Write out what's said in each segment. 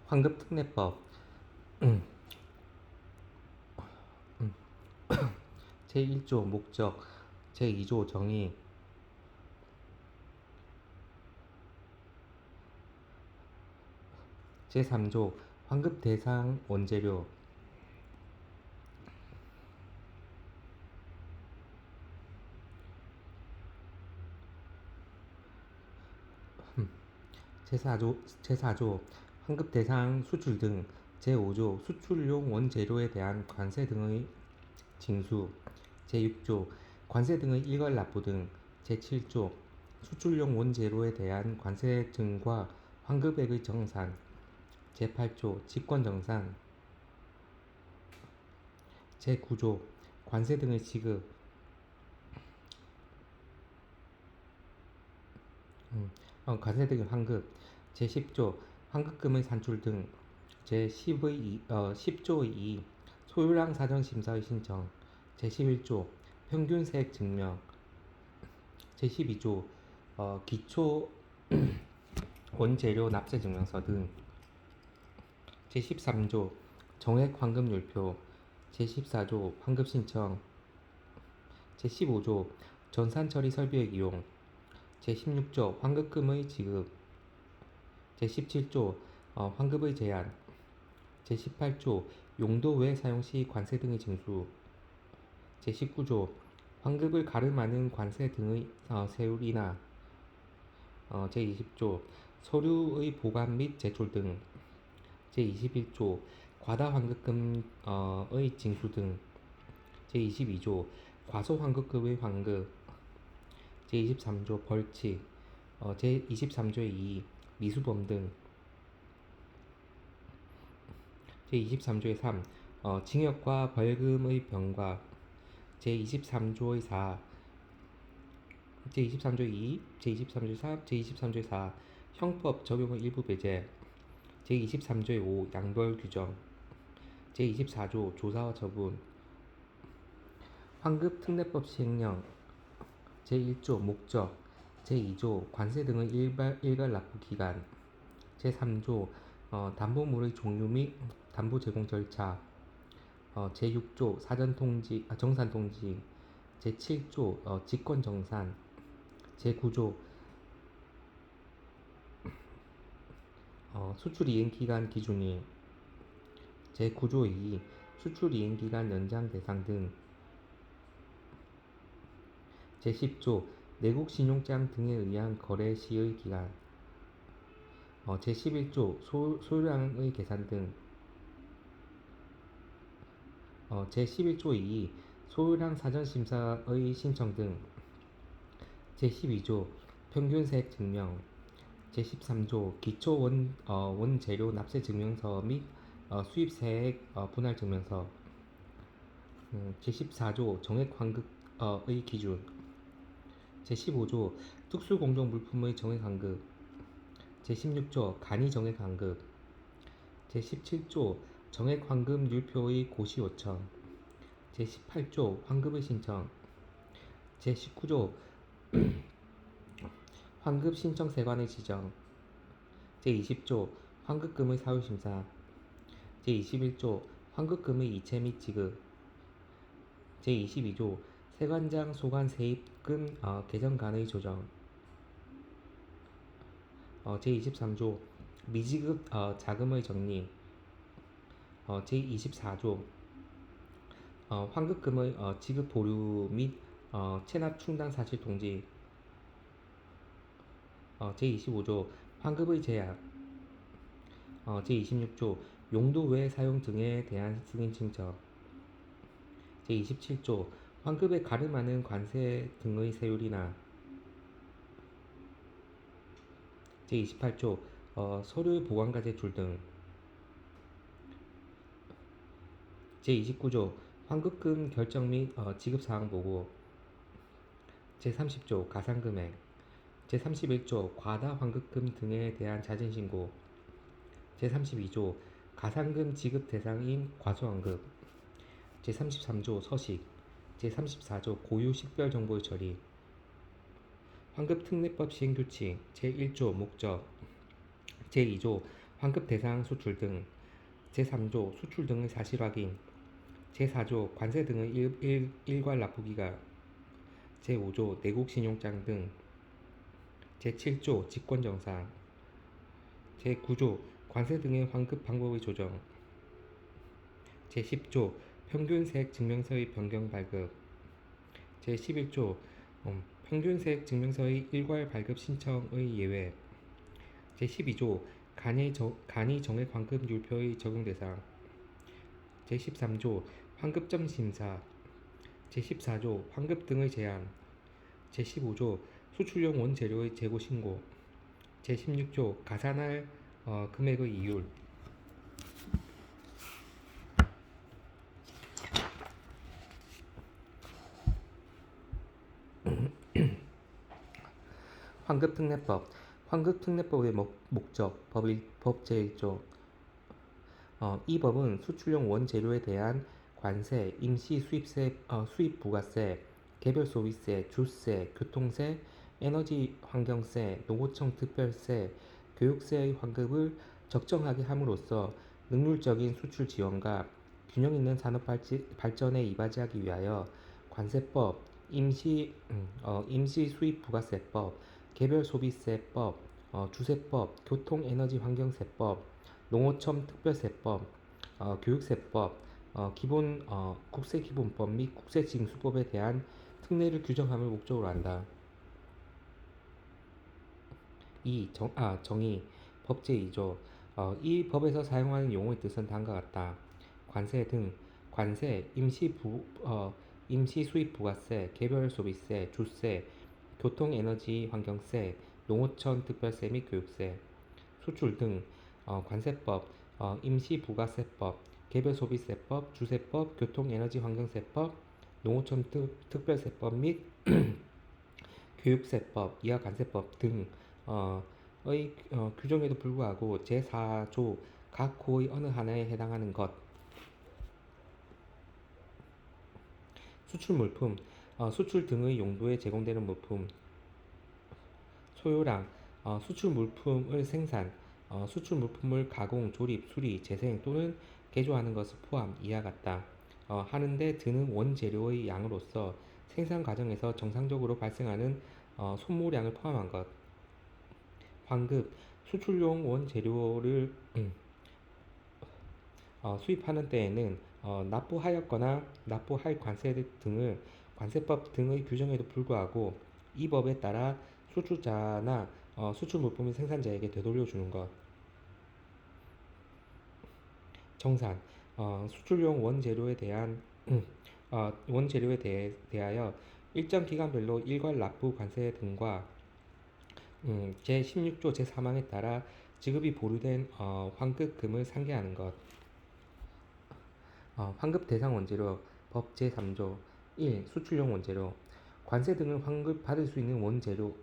환급특례법 제1조 목적 제2조 정의 제3조 환급 대상 원재료 제4조 환급 대상 수출 등 제5조 수출용 원재료에 대한 관세 등의 징수 제6조 관세 등의 일괄 납부 등 제7조 수출용 원재료에 대한 관세 등과 환급액의 정산 제8조 직권정산 제9조 관세 등의 지급 관세 등의 환급 제10조 환급금의 산출 등 제10조의 2 소유량 사전 심사의 신청 제11조 평균 세액 증명 제12조 기초 원재료 납세 증명서 등 제13조 정액 환급율표 제14조 환급 신청 제15조 전산 처리 설비의 이용 제16조 환급금의 지급 제17조 환급의 제한 제18조 용도 외 사용 시 관세 등의 징수 제19조 환급을 가름하는 관세 등의 세율이나 제20조 서류의 보관 및 제출 등 제21조 과다 환급금의 징수 등 제22조 과소 환급금의 환급 제23조 벌칙 제23조의 2 미수범 등 제23조의 3 징역과 벌금의 병과 제23조의 4 제23조의 2 제23조의 3 제23조의 4 형법 적용의 일부 배제 제23조의 5 양벌 규정 제24조 조사와 처분 환급특례법 시행령 제1조 목적 제2조 관세 등의 일괄 납부 기간 제3조 담보물의 종류 및 담보 제공 절차 제6조 정산 통지 제7조 직권 정산 제9조 수출 이행 기간 기준일 제9조 2 수출 이행 기간 연장 대상 등 제10조 내국 신용장 등에 의한 거래 시의 기간 제11조 소유량의 계산 등 제11조 2 소유량 사전 심사의 신청 등 제12조 평균 세액 증명 제13조 기초 원재료 납세 증명서 및 수입 세액 분할 증명서 제14조 정액 환급의 기준 제15조 특수공정 물품의 정액 환급 제16조 간이 정액 환급 제17조 정액 환급 율표의 고시 요청 제18조 환급의 신청 제19조 환급 신청 세관의 지정 제20조 환급금의 사유심사 제21조 환급금의 이체 및 지급 제22조 세관장 소관 세입금 개정간의 조정 제23조 미지급 자금의 정리 제24조 환급금의 지급 보류 및 체납 충당 사실 통지 제25조 환급의 제약 제26조 용도 외 사용 등에 대한 승인 신청 제27조 환급에 가름하는 관세 등의 세율이나 제28조 서류 보관과 제출 등 제29조 환급금 결정 및 지급사항 보고 제30조 가산금액 제31조 과다 환급금 등에 대한 자진신고 제32조 가산금 지급 대상인 과소환급 제33조 서식 제34조 고유 식별정보의 처리 환급특례법 시행규칙 제1조 목적 제2조 환급 대상 수출 등. 제3조 수출 등의 사실 확인. 제4조 관세 등의 일괄 납부기간. 제5조 내국 신용장 등. 제7조 직권정산. 제9조 관세 등의 환급 방법의 조정. 제10조 평균세액 증명서의 변경 발급. 제11조 평균세액 증명서의 일괄 발급 신청의 예외. 제12조 간이 정액 환급 율표의 적용 대상. 제13조 환급점 심사. 제14조 환급 등의 제한. 제15조 수출용 원재료의 재고 신고. 제16조 가산할 금액의 이율. 환급특례법. 환급특례법의 목적. 법 제1조. 이 법은 수출용 원재료에 대한 관세, 임시 수입세, 수입부가세, 개별소비세, 주세, 교통세, 에너지 환경세, 농어청 특별세, 교육세의 환급을 적정하게 함으로써 능률적인 수출 지원과 균형 있는 산업 발전에 이바지하기 위하여 관세법, 임시 수입부가세법, 개별소비세법, 주세법, 교통에너지환경세법, 농어촌 특별세법, 교육세법, 국세기본법 및 국세징수법에 대한 특례를 규정함을 목적으로 한다. 정의. 법 제2조. 이 법에서 사용하는 용어의 뜻은 다음과 같다. 관세 등. 관세, 임시 수입부가세, 개별소비세, 주세, 교통에너지환경세, 농어촌 특별세 및 교육세. 수출 등. 관세법, 임시부가세법, 개별소비세법, 주세법, 교통에너지환경세법, 농어촌 특별세법 및 교육세법, 이하관세법 등의 규정에도 불구하고 제4조 각 호의 어느 하나에 해당하는 것. 수출물품, 수출 등의 용도에 제공되는 물품. 소요량, 수출물품을 생산, 수출물품을 가공, 조립, 수리, 재생 또는 개조하는 것을 포함 이와 같다. 하는데 드는 원재료의 양으로서 생산 과정에서 정상적으로 발생하는 소모량을 포함한 것. 환급, 수출용 원재료를 수입하는 때에는 납부하였거나 납부할 관세 등을 관세법 등의 규정에도 불구하고 이 법에 따라 수출자나 수출 물품의 생산자에게 되돌려주는 것. 정산, 수출용 원재료에 대하여 일정 기간별로 일괄 납부 관세 등과 제16조 제3항에 따라 지급이 보류된 환급금을 상계하는 것. 환급 대상 원재료. 법 제3조. 1. 수출용 원재료. 관세 등을 환급받을 수 있는 원재료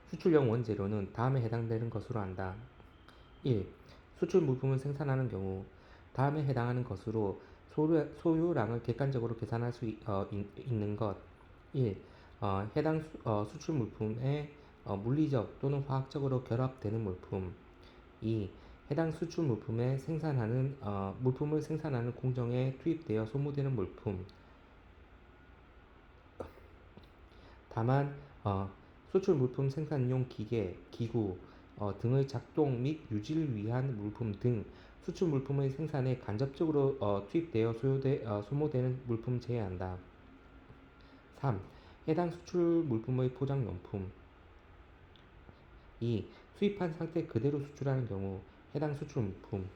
수출용 원재료는 다음에 해당되는 것으로 한다. 1. 수출 물품을 생산하는 경우 다음에 해당하는 것으로 소요량을 객관적으로 계산할 수 있는 것. 1. 해당 수출 물품에 물리적 또는 화학적으로 결합되는 물품. 2. 해당 수출 물품을 생산하는 공정에 투입되어 소모되는 물품. 다만 수출 물품 생산용 기계, 기구 등의 작동 및 유지를 위한 물품 등 수출 물품의 생산에 간접적으로 투입되어 소모되는 물품 제외한다. 3. 해당 수출 물품의 포장용품. 2. 수입한 상태 그대로 수출하는 경우 해당 수출 물품.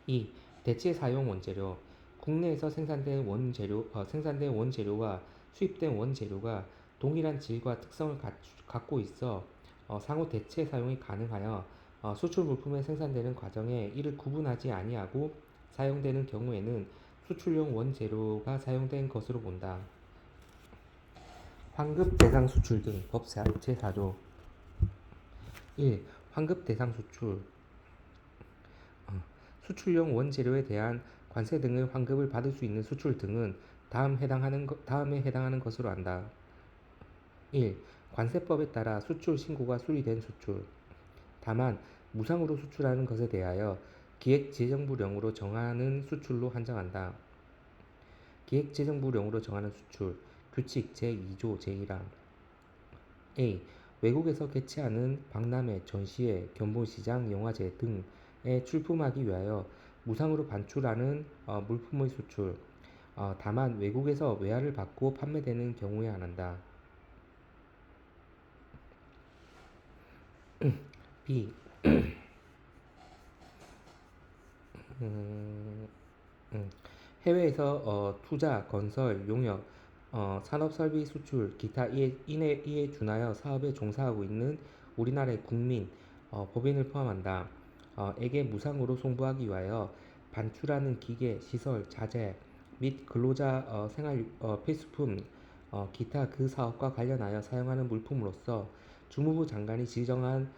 2. 대체 사용 원재료. 국내에서 생산된 원재료와 수입된 원재료가 동일한 질과 특성을 갖고 있어 상호 대체 사용이 가능하여 수출 물품에 생산되는 과정에 이를 구분하지 아니하고 사용되는 경우에는 수출용 원재료가 사용된 것으로 본다. 환급 대상 수출 등. 법 제4조. 1. 환급 대상 수출. 수출용 원재료에 대한 관세 등의 환급을 받을 수 있는 수출 등은 다음에 해당하는 것으로 한다. 1. 관세법에 따라 수출 신고가 수리된 수출. 다만 무상으로 수출하는 것에 대하여 기획재정부령으로 정하는 수출로 한정한다. 기획재정부령으로 정하는 수출 규칙 제2조 제1항 A. 외국에서 개최하는 박람회, 전시회, 견본시장, 영화제 등에 출품하기 위하여 무상으로 반출하는 물품의 수출. 다만 외국에서 외화를 받고 판매되는 경우에 한한다. B. 음, 해외에서 투자, 건설, 용역, 산업 설비 수출, 기타 이에 준하여 사업에 종사하고 있는 우리나라의 국민, 법인을 포함한다. 에게 무상으로 송부하기 위하여 반출하는 기계, 시설, 자재 및 근로자 생활 필수품, 기타 그 사업과 관련하여 사용하는 물품으로서 주무부 장관이 지정한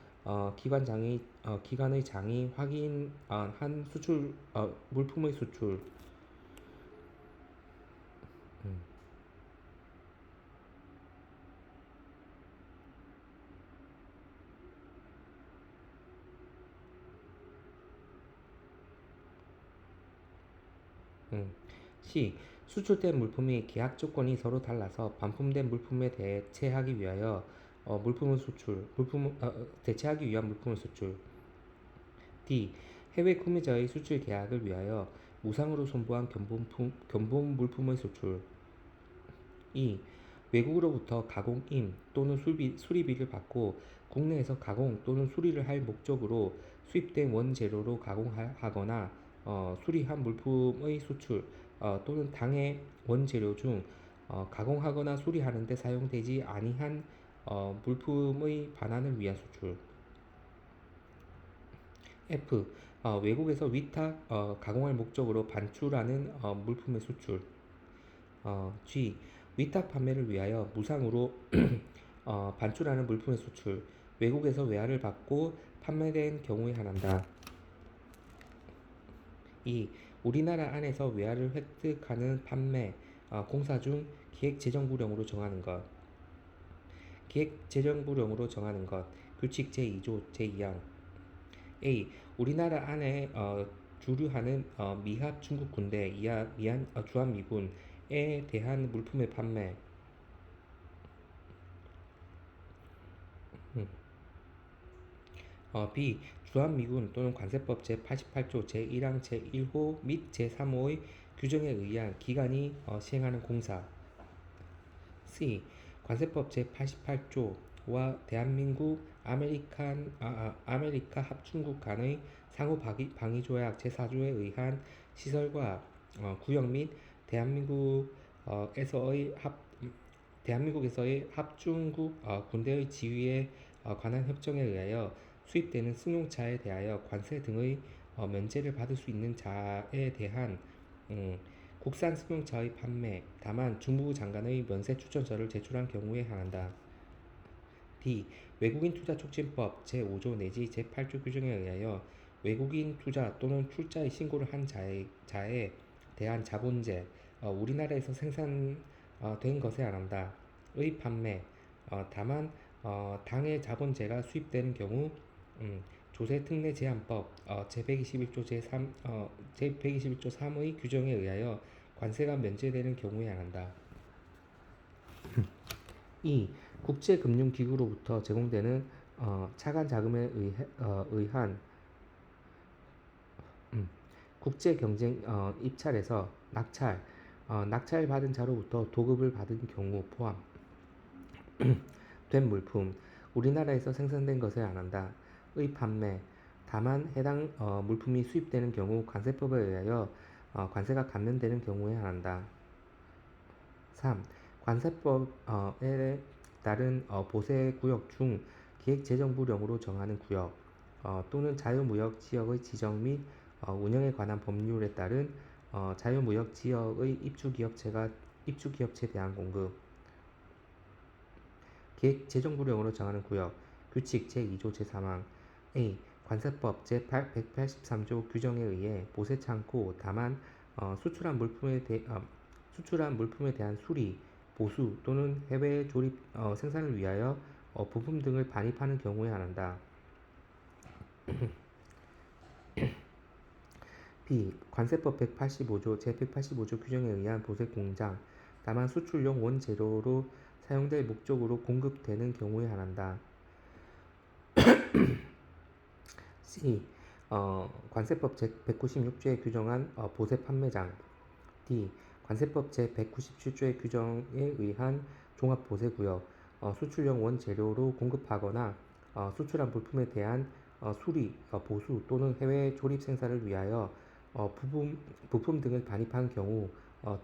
기관의 장이 확인한 수출 물품의 수출. 음, 음. C. 수출된 물품이 계약 조건이 서로 달라서 반품된 물품에 대체하기 위하여 대체하기 위한 물품의 수출. D. 해외 구매자의 수출 계약을 위하여 무상으로 손보한 견본 물품의 수출. 2. 외국으로부터 가공임 또는 수리비를 받고 국내에서 가공 또는 수리를 할 목적으로 수입된 원재료로 가공하거나 수리한 물품의 수출 또는 당해 원재료 중 가공하거나 수리하는 데 사용되지 아니한 물품의 반환을 위한 수출. F. 외국에서 위탁 가공할 목적으로 반출하는 물품의 수출. G. 위탁 판매를 위하여 무상으로 반출하는 물품의 수출. 외국에서 외화를 받고 판매된 경우에 한한다. 2. 우리나라 안에서 외화를 획득하는 판매, 공사 중 기획재정부령으로 정하는 것. 기획재정부령으로 정하는 것. 규칙 제2조 제2항 A. 우리나라 안에 주류하는 미합 중국 군대, 주한미군에 대한 물품의 판매. 음. B. 주한미군 또는 관세법 제88조 제1항 제1호 및 제3호의 규정에 의한 기관이 시행하는 공사. C. 관세법 제88조와 대한민국 아메리카 합중국 간의 상호 방위조약 제4조에 의한 시설과 구역 및 대한민국에서의 합중국 군대의 지위에 관한 협정에 의하여 수입되는 승용차에 대하여 관세 등의 면제를 받을 수 있는 자에 대한 국산 승용차의 판매, 다만 중무부 장관의 면세 추천서를 제출한 경우에 한한다. D. 외국인 투자 촉진법 제5조 내지 제8조 규정에 의하여 외국인 투자 또는 출자의 신고를 한 자에 대한 자본재, 우리나라에서 생산된 것에 한한다. 의 판매, 다만 당해 자본재가 수입되는 경우 조세특례제한법 제121조 제121조 3의 규정에 의하여 관세가 면제되는 경우에 한한다. 2. 국제금융기구로부터 제공되는 차관 자금에 의한 국제경쟁 입찰에서 낙찰받은 자로부터 도급을 받은 경우 포함된 물품, 우리나라에서 생산된 것에 한한다. 의 판매, 다만 해당 물품이 수입되는 경우 관세법에 의하여 관세가 감면되는 경우에 한한다. 3. 관세법에 따른 보세구역 중 기획재정부령으로 정하는 구역 또는 자유무역 지역의 지정 및 운영에 관한 법률에 따른 자유무역 지역의 입주기업체에 대한 공급. 기획재정부령으로 정하는 구역. 규칙 제2조 제3항 A. 관세법 제183조 규정에 의해 보세창고, 다만 수출한 물품에 대한 수리, 보수 또는 해외 조립 생산을 위하여 부품 등을 반입하는 경우에 한한다. B. 관세법 185조 제185조 규정에 의한 보색 공장, 다만 수출용 원재료로 사용될 목적으로 공급되는 경우에 한한다. C. 관세법 제196조에 규정한 보세 판매장. D. 관세법 제197조의 규정에 의한 종합보세구역, 수출용 원재료로 공급하거나 수출한 물품에 대한 수리, 보수 또는 해외 조립 생산을 위하여 부품 등을 반입한 경우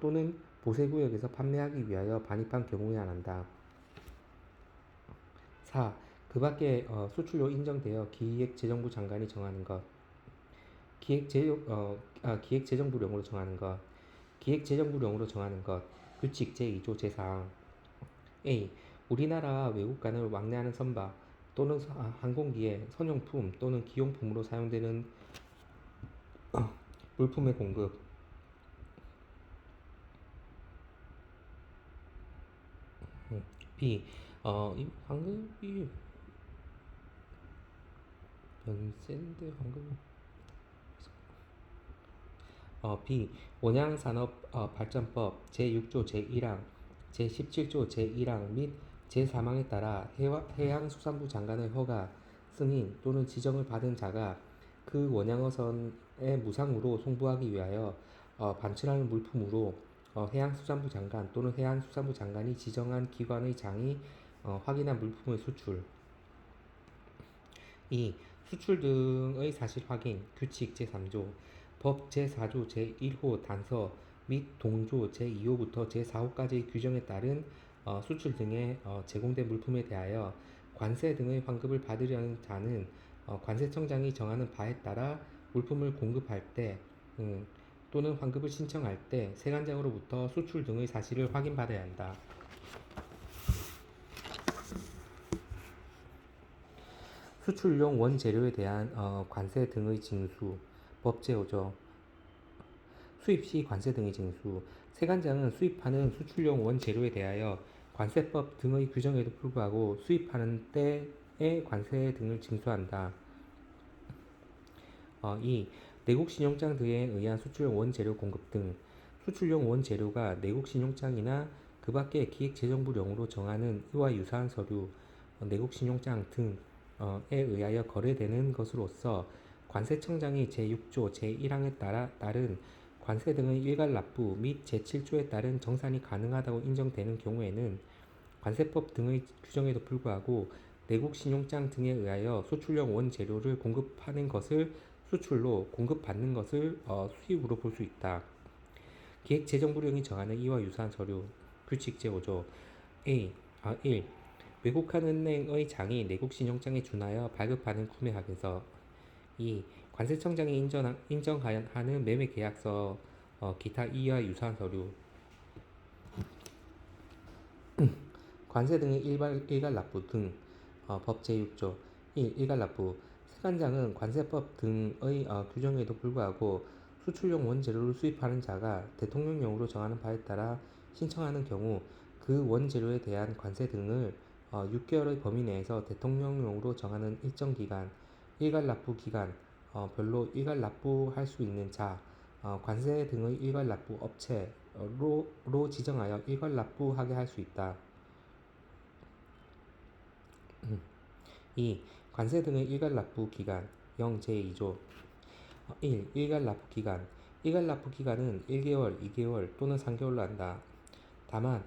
또는 보세구역에서 판매하기 위하여 반입한 경우에 한한다. 4. 그 밖에 수출로 인정되어 기획재정부 장관이 정하는 것. 기획재정부령으로 정하는 것. 기획재정부령으로 정하는 것. 규칙 제2조 제4항. A. 우리나라와 외국 간을 왕래하는 선박 또는 항공기의 선용품 또는 기용품으로 사용되는 물품의 공급. B. 황금이 연센데 황금. B. 원양산업발전법 제6조 제1항, 제17조 제1항 및 제3항에 따라 해양수산부 장관의 허가, 승인 또는 지정을 받은 자가 그 원양어선의 무상으로 송부하기 위하여 반출하는 물품으로 해양수산부 장관 또는 해양수산부 장관이 지정한 기관의 장이 확인한 물품의 수출. 2. 수출 등의 사실 확인, 규칙 제3조, 법 제4조 제1호 단서 및 동조 제2호부터 제4호까지의 규정에 따른 수출 등에 제공된 물품에 대하여 관세 등의 환급을 받으려는 자는 관세청장이 정하는 바에 따라 물품을 공급할 때 또는 환급을 신청할 때 세관장으로부터 수출 등의 사실을 확인받아야 한다. 수출용 원재료에 대한 관세 등의 징수, 법 제5조, 수입 시 관세 등의 징수. 세관장은 수입하는 수출용 원재료에 대하여 관세법 등의 규정에도 불구하고 수입하는 때의 관세 등을 징수한다. 2. 내국 신용장 등에 의한 수출용 원재료 공급 등. 수출용 원재료가 내국 신용장이나 그 밖의 기획재정부령으로 정하는 이와 유사한 서류, 내국 신용장 등에 의하여 거래되는 것으로서 관세청장이 제6조 제1항에 따른 관세 등의 일괄 납부 및 제7조에 따른 정산이 가능하다고 인정되는 경우에는 관세법 등의 규정에도 불구하고 내국 신용장 등에 의하여 수출용 원재료를 공급하는 것을 수출로, 공급받는 것을 수입으로 볼 수 있다. 기획재정부령이 정하는 이와 유사한 서류, 규칙 제5조. 1. 외국한 은행의 장이 내국 신용장에 준하여 발급하는 구매하게서. 2. 관세청장이 인정하는 매매 계약서, 기타 이와 유사한 서류. 관세 등의 일괄 납부 등. 법 제6조. 1. 일괄 납부. 세관장은 관세법 등의 규정에도 불구하고 수출용 원재료를 수입하는 자가 대통령령으로 정하는 바에 따라 신청하는 경우 그 원재료에 대한 관세 등을 6개월의 범위 내에서 대통령령으로 정하는 일정 기간, 일괄 납부 기간, 별로 일괄 납부할 수 있는 자, 관세 등의 일괄 납부 업체로 지정하여 일괄 납부하게 할 수 있다. 2. 관세 등의 일괄 납부 기간 0 제2조. 1. 일괄 납부 기간. 일괄 납부 기간은 1개월, 2개월 또는 3개월로 한다. 다만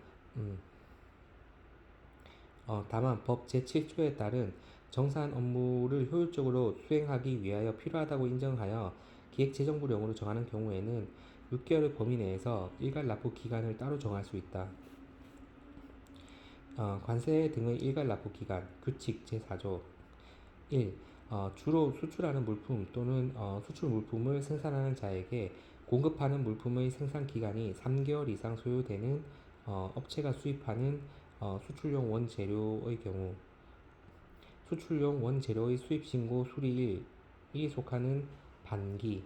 법 제7조에 따른 정산 업무를 효율적으로 수행하기 위하여 필요하다고 인정하여 기획재정부령으로 정하는 경우에는 6개월의 범위 내에서 일괄 납부 기간을 따로 정할 수 있다. 관세 등의 일괄 납부 기간, 규칙 제4조. 1. 주로 수출하는 물품 또는 수출 물품을 생산하는 자에게 공급하는 물품의 생산 기간이 3개월 이상 소요되는 업체가 수입하는 수출용 원재료의 경우, 수출용 원재료의 수입 신고 수리일이 속하는 반기.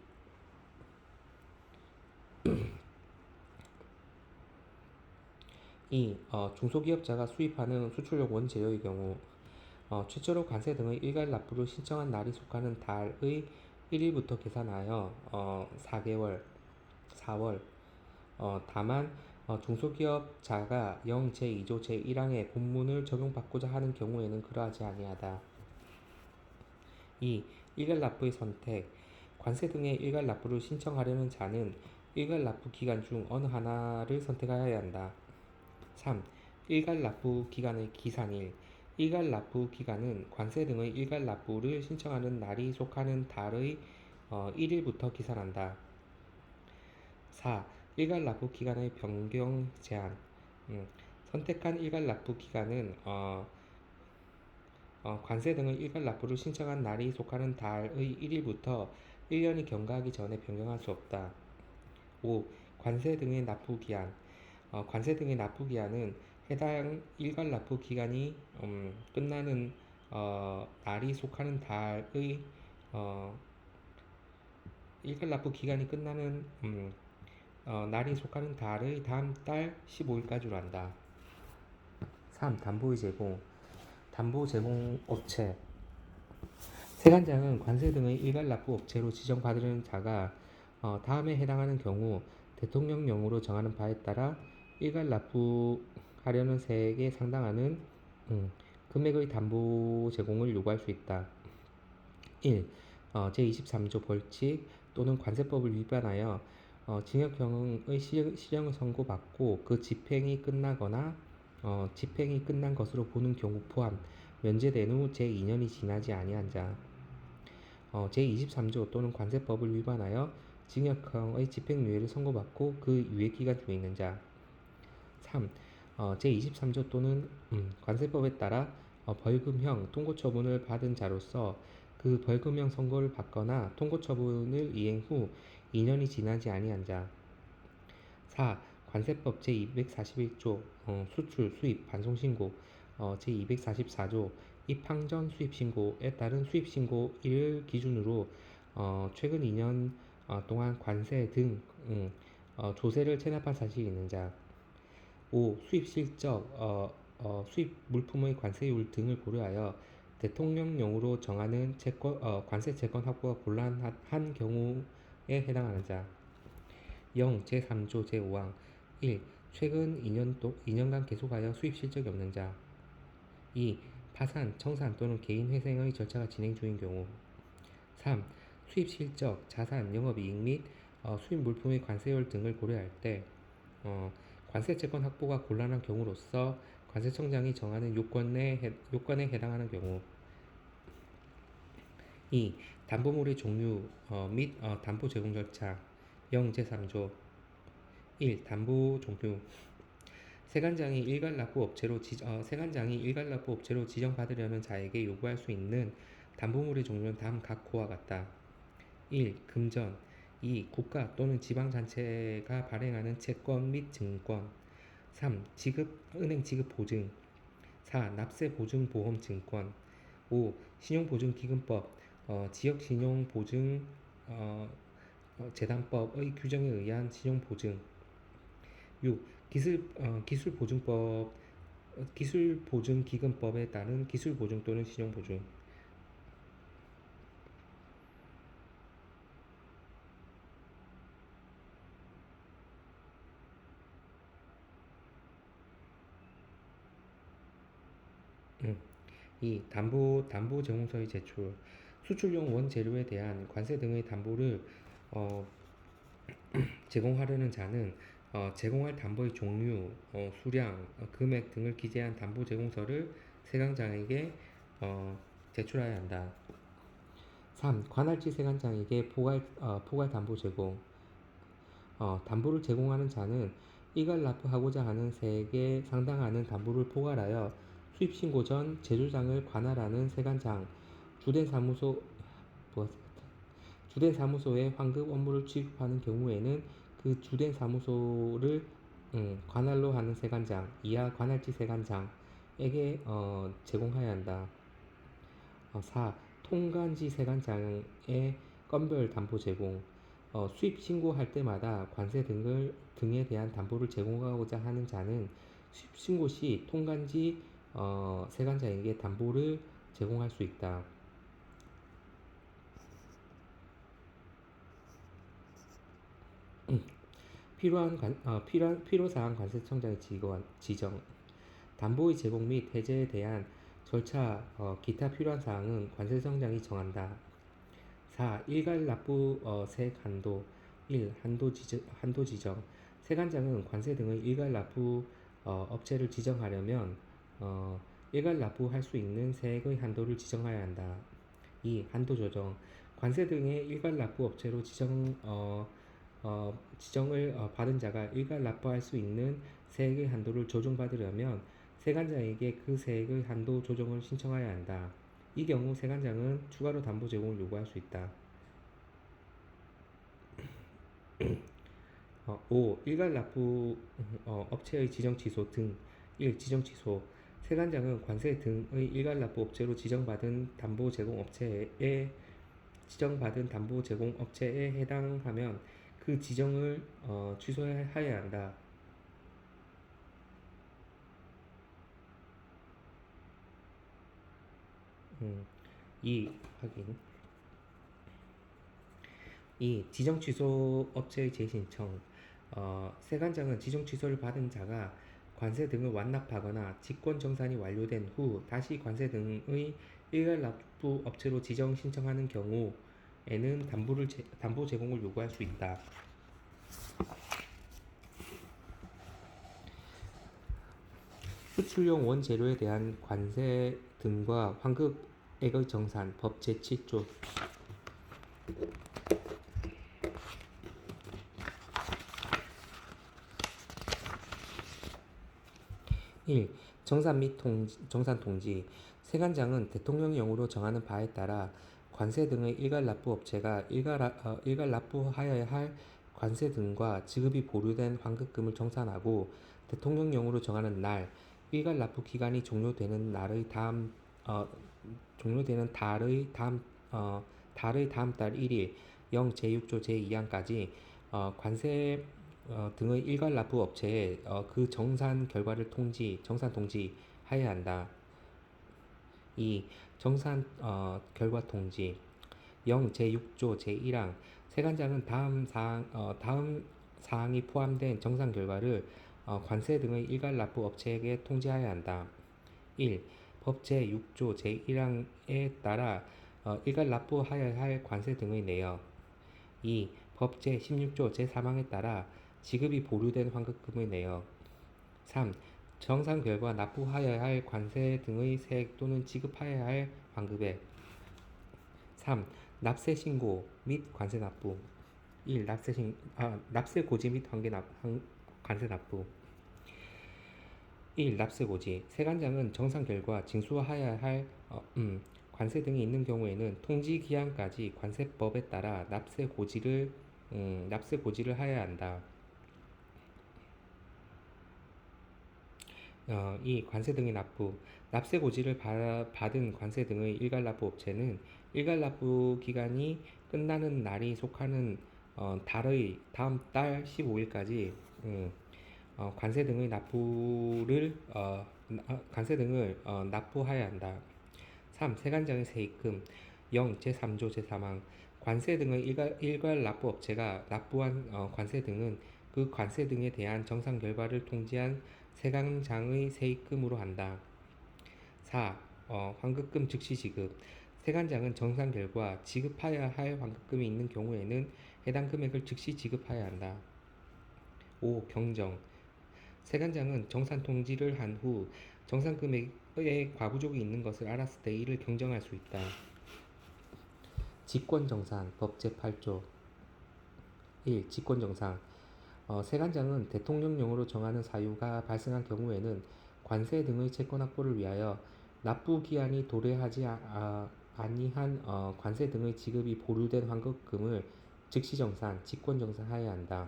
2. 중소기업자가 수입하는 수출용 원재료의 경우, 최초로 관세 등의 일괄 납부를 신청한 날이 속하는 달의 1일부터 계산하여 4개월, 4월. 다만 중소기업자가 영 제2조 제1항의 본문을 적용받고자 하는 경우에는 그러하지 아니하다. 2. 일괄 납부의 선택. 관세 등의 일괄 납부를 신청하려는 자는 일괄 납부 기간 중 어느 하나를 선택하여야 한다. 3. 일괄 납부 기간의 기산일. 일괄 납부 기간은 관세 등의 일괄 납부를 신청하는 날이 속하는 달의 1일부터 기산한다. 4. 일괄 납부 기간의 변경 제한. 선택한 일괄 납부 기간은 관세 등의 일괄 납부를 신청한 날이 속하는 달의 1일부터 1년이 경과하기 전에 변경할 수 없다. 5. 관세 등의 납부 기한. 관세 등의 납부 기한은 해당 일괄 납부 기간이 끝나는 날이 속하는 달의 일괄 납부 기간이 끝나는 날이 속하는 달의 다음 달 15일까지로 한다. 3. 담보의 제공. 담보 제공 업체. 세관장은 관세 등의 일괄 납부 업체로 지정받으려는 자가 다음에 해당하는 경우 대통령령으로 정하는 바에 따라 일괄 납부하려는 세액에 상당하는 금액의 담보 제공을 요구할 수 있다. 1. 제23조 벌칙 또는 관세법을 위반하여 징역형의 실형을 선고받고 그 집행이 끝나거나 집행이 끝난 것으로 보는 경우 포함 면제된 후 제2년이 지나지 아니한 자. 제23조 또는 관세법을 위반하여 징역형의 집행유예를 선고받고 그 유예기간 중에 있는 자. 3. 제23조 또는 관세법에 따라 벌금형 통고처분을 받은 자로서 그 벌금형 선고를 받거나 통고처분을 이행 후 2년이 지나지 아니한 자. 4. 관세법 제241조 수출, 수입, 반송신고 제244조 입항전 수입신고에 따른 수입신고일을 기준으로 최근 2년 동안 관세 등 조세를 체납한 사실이 있는 자. 5. 수입실적, 수입 물품의 관세율 등을 고려하여 대통령령으로 정하는 관세 채권 확보가 곤란한 경우에 해당하는 자. 0. 제3조 제5항 1. 최근 2년간 계속하여 수입 실적이 없는 자. 2. 파산, 청산 또는 개인 회생의 절차가 진행 중인 경우. 3. 수입 실적, 자산, 영업이익 및 수입 물품의 관세율 등을 고려할 때 관세 채권 확보가 곤란한 경우로서 관세청장이 정하는 요건에 해당하는 경우. 2. 담보물의 종류 및 담보 제공 절차. 0. 제3조 1. 담보 종류. 세관장이 일괄 납부 업체로 지정받으려는 자에게 요구할 수 있는 담보물의 종류는 다음 각호와 같다. 1. 금전. 2. 국가 또는 지방자치가 발행하는 채권 및 증권. 3. 은행 지급 보증. 4. 납세 보증 보험 증권. 5. 신용보증기금법 지역신용보증 재단법의 규정에 의한 신용보증. 6. 기술보증기금법에 따른 기술보증 또는 신용보증. 이 담보 제공서의 제출. 수출용 원재료에 대한 관세 등의 담보를 제공하려는 자는 제공할 담보의 종류, 수량, 금액 등을 기재한 담보 제공서를 세관장에게 제출해야 한다. 3. 관할지 세관장에게 포괄 담보 제공. 담보를 제공하는 자는 일괄 납부하고자 하는 세액에 상당하는 담보를 포괄하여 수입신고 전 제조장을 관할하는 세관장, 주된 사무소에 환급 업무를 취급하는 경우에는 그 주된 사무소를 관할로 하는 세관장, 이하 관할지 세관장에게 제공해야 한다. 4. 통관지 세관장의 건별 담보 제공. 수입 신고할 때마다 관세 등에 대한 담보를 제공하고자 하는 자는 수입 신고 시 통관지 세관장에게 담보를 제공할 수 있다. 필요사항 관세청장의 지정, 담보의 제공 및 해제에 대한 절차, 기타 필요한 사항은 관세청장이 정한다. 4. 일괄 납부 세액 한도 1. 한도 지정 세관장은 관세 등의 일괄 납부 업체를 지정하려면 일괄 납부할 수 있는 세액의 한도를 지정해야 한다. 2. 한도 조정 관세 등의 일괄 납부 업체로 지정을 받은 자가 일괄 납부할 수 있는 세액의 한도를 조정받으려면 세관장에게 그 세액의 한도 조정을 신청해야 한다. 이 경우 세관장은 추가로 담보 제공을 요구할 수 있다. 5. 일괄 납부 업체의 지정 취소 등 1. 지정 취소 세관장은 관세 등의 일괄 납부 업체로 지정받은 담보 제공 업체에 해당하면 그 지정을 취소하여야 한다. 2. 확인 2. 지정 취소 업체의 재신청 세관장은 지정 취소를 받은 자가 관세 등을 완납하거나 직권 정산이 완료된 후 다시 관세 등의 일괄 납부 업체로 지정 신청하는 경우에는 담보 제공을 요구할 수 있다. 수출용 원재료에 대한 관세 등과 환급액의 정산 법 제7조 1. 정산 및 정산 통지 세관장은 대통령령으로 정하는 바에 따라 관세 등의 일괄 납부 업체가 일괄 납부하여야 할 관세 등과 지급이 보류된 환급금을 정산하고 대통령령으로 정하는 날, 일괄 납부 기간이 종료되는 달의 다음 달 1일 0 제6조 제2항까지 관세 등의 일괄 납부 업체에 그 정산 결과를 정산 통지하여야 한다. 2. 정산 결과 통지 0 제6조 제1항 세관장은 다음 사항이 포함된 정산 결과를 관세 등의 일괄 납부 업체에게 통지하여야 한다. 1. 법 제6조 제1항에 따라 일괄 납부하여야 할 관세 등의 내역 2. 법 제16조 제3항에 따라 지급이 보류된 환급금의 내역 3. 정산 결과 납부하여야 할 관세 등의 세액 또는 지급하여야 할 환급액 3. 납세 신고 및 관세 납부 1. 납세 고지 및 관세 납부 1. 납세 고지 세관장은 정산 결과 징수하여야 할 관세 등이 있는 경우에는 통지 기한까지 관세법에 따라 납세 고지를 하여야 한다. 2. 관세 등의 납부 납세 고지를 받은 관세 등의 일괄 납부 업체는 일괄 납부 기간이 끝나는 날이 속하는 달의 다음 달 15일까지 관세 등을 납부하여야 한다. 3. 세관장의 세입금 0 제3조 제3항 관세 등의 일괄 납부 업체가 납부한 관세 등은 그 관세 등에 대한 정산 결과를 통지한 세관장의 세입금으로 한다. 4. 환급금 즉시 지급 세관장은 정산 결과 지급하여야 할 환급금이 있는 경우에는 해당 금액을 즉시 지급하여야 한다. 5. 경정 세관장은 정산 통지를 한 후 정산 금액에 과부족이 있는 것을 알았을 때 이를 경정할 수 있다. 직권정산 법 제8조 1. 직권정산 세관장은 대통령령으로 정하는 사유가 발생한 경우에는 관세 등의 채권 확보를 위하여 납부 기한이 도래하지 아니한 관세 등의 지급이 보류된 환급금을 즉시 정산, 직권정산하여야 한다.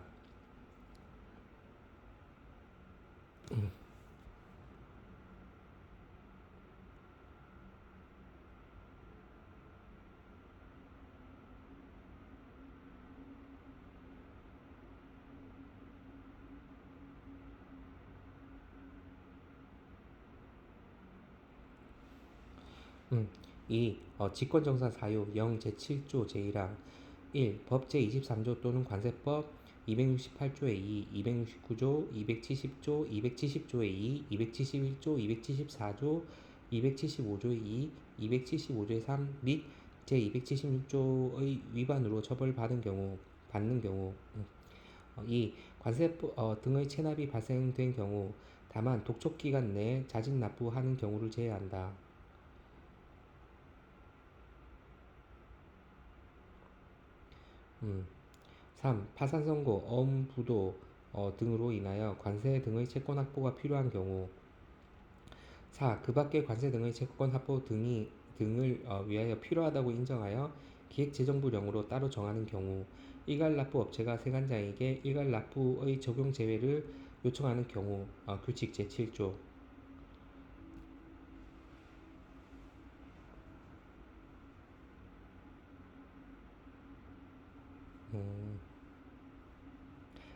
2. 직권정산 사유 0 제7조 제1항 1. 법 제23조 또는 관세법 268조의 2, 269조, 270조, 270조의 2, 271조, 274조, 275조의 2, 275조의 3 및 제276조의 위반으로 받는 경우 2. 관세법 등의 체납이 발생된 경우 다만 독촉기간 내에 자진 납부하는 경우를 제외한다. 3. 파산선고, 엄부도 등으로 인하여 관세 등의 채권 확보가 필요한 경우 4. 그 밖의 관세 등의 채권 확보 등을 위하여 필요하다고 인정하여 기획재정부령으로 따로 정하는 경우 일괄납부 업체가 세관장에게 일괄납부의 적용 제외를 요청하는 경우 규칙 제7조